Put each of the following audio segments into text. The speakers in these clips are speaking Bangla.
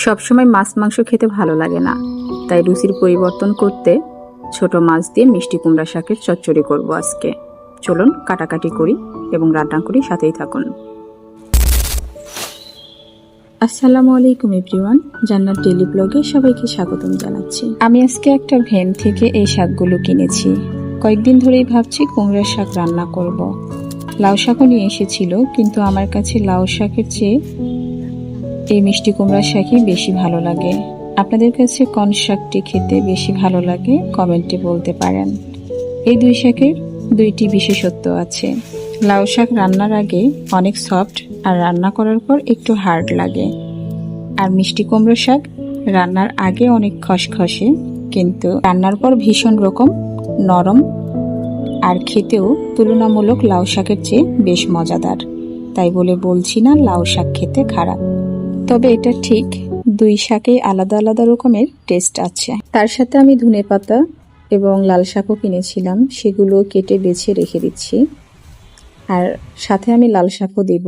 সবসময় মাছ মাংস খেতে ভালো লাগে না, তাই রুচির পরিবর্তন করতে ছোট মাছ দিয়ে মিষ্টি কুমড়া শাকের চচ্চড়ি করব আজকে। চলুন কাটাকাটি করি এবং রান্না করি, সাথেই থাকুন। আসসালামু আলাইকুম এভরিওয়ান, জান্নাত ডেইলি ব্লগে সবাইকে স্বাগতম জানাচ্ছি। আমি আজকে একটা ভ্যান থেকে এই শাকগুলো কিনেছি। কয়েকদিন ধরেই ভাবছি কুমড়ার শাক রান্না করব। লাউ শাকও নিয়ে এসেছিল, কিন্তু আমার কাছে লাউ শাকের চেয়ে এই মিষ্টি কুমড়ার শাকই বেশি ভালো লাগে। আপনাদের কাছে কোন শাকটি খেতে বেশি ভালো লাগে কমেন্টে বলতে পারেন। এই দুই শাকের দুইটি বিশেষত্ব আছে। লাউ শাক রান্নার আগে অনেক সফট আর রান্না করার পর একটু হার্ড লাগে, আর মিষ্টি কুমড়ো শাক রান্নার আগে অনেক খসখসে, কিন্তু রান্নার পর ভীষণ রকম নরম আর খেতেও তুলনামূলক লাউ শাকের চেয়ে বেশ মজাদার। তাই বলে বলছি না লাউ শাক খেতে খারাপ, তবে এটা ঠিক দুই শাকেই আলাদা আলাদা রকমের টেস্ট আছে। তার সাথে আমি ধনেপাতা এবং লাল শাকও কিনেছিলাম, সেগুলো কেটে বেছে রেখে দিচ্ছি। আর সাথে আমি লাল শাকও দিব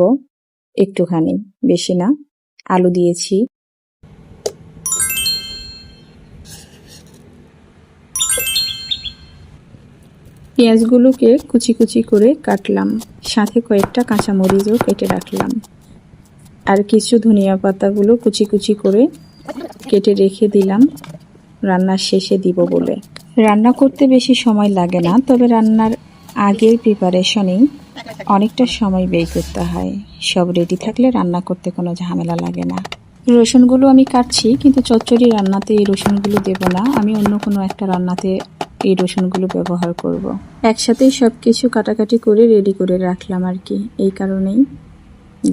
একটুখানি, বেশি না। আলু দিয়েছি। পেঁয়াজগুলোকে কুচি কুচি করে কাটলাম, সাথে কয়েকটা কাঁচামরিচও কেটে রাখলাম, আর কিছু ধনিয়া পাতাগুলো কুচি কুচি করে কেটে রেখে দিলাম রান্নার শেষে দিব বলে। রান্না করতে বেশি সময় লাগে না, তবে রান্নার আগের প্রিপারেশনেই অনেকটা সময় ব্যয় করতে হয়। সব রেডি থাকলে রান্না করতে কোনো ঝামেলা লাগে না। রসুনগুলো আমি কাটছি, কিন্তু চচ্চড়ি রান্নাতে এই রসুনগুলো দেব না, আমি অন্য কোনো একটা রান্নাতে এই রসুনগুলো ব্যবহার করব। একসাথেই সব কিছু কাটাকাটি করে রেডি করে রাখলাম আর কি, এই কারণেই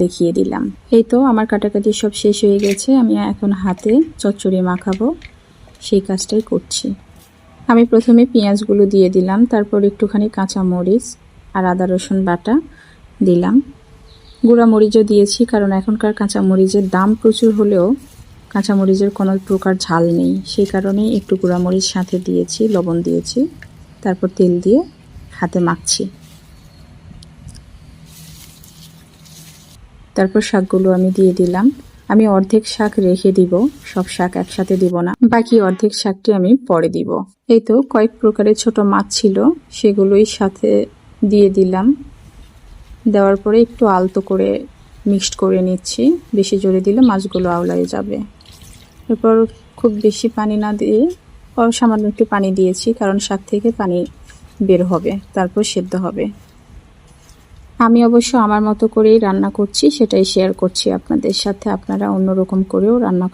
দেখিয়ে দিলাম। এই তো আমার কাটাকাটি সব শেষ হয়ে গেছে, আমি এখন হাতে চচ্চড়ি মাখাবো, সেই কাজটাই করছি। আমি প্রথমে পেঁয়াজগুলো দিয়ে দিলাম, তারপর একটুখানি কাঁচা মরিচ আর আদা রসুন বাটা দিলাম। গুঁড়া মরিচও দিয়েছি, কারণ এখনকার কাঁচা মরিচের দাম প্রচুর হলেও কাঁচা মরিচের কোনো প্রকার ঝাল নেই, সেই কারণে একটু গুঁড়া মরিচ সাথে দিয়েছি, লবণ দিয়েছি। তারপর তেল দিয়ে হাতে মাখছি। তারপর শাকগুলো আমি দিয়ে দিলাম। আমি অর্ধেক শাক রেখে দিব, সব শাক একসাথে দিব না, বাকি অর্ধেক শাকটি আমি পরে দিব। এই তো কয়েক প্রকারের ছোট মাছ ছিল, সেগুলোই সাথে দিয়ে দিলাম। দেওয়ার পরে একটু আলতো করে মিক্সড করে নিচ্ছি, বেশি জোরে দিলে মাছগুলো আওলায় যাবে। এরপর খুব বেশি পানি না দিয়ে সামান্য একটু পানি দিয়েছি, কারণ শাক থেকে পানি বের হবে, তারপর সেদ্ধ হবে। আমি অবশ্য আমার মতো করেই রান্না করছি, সেটাই শেয়ার করছি আপনাদের সাথে। আপনারা অন্যরকম করেও রান্না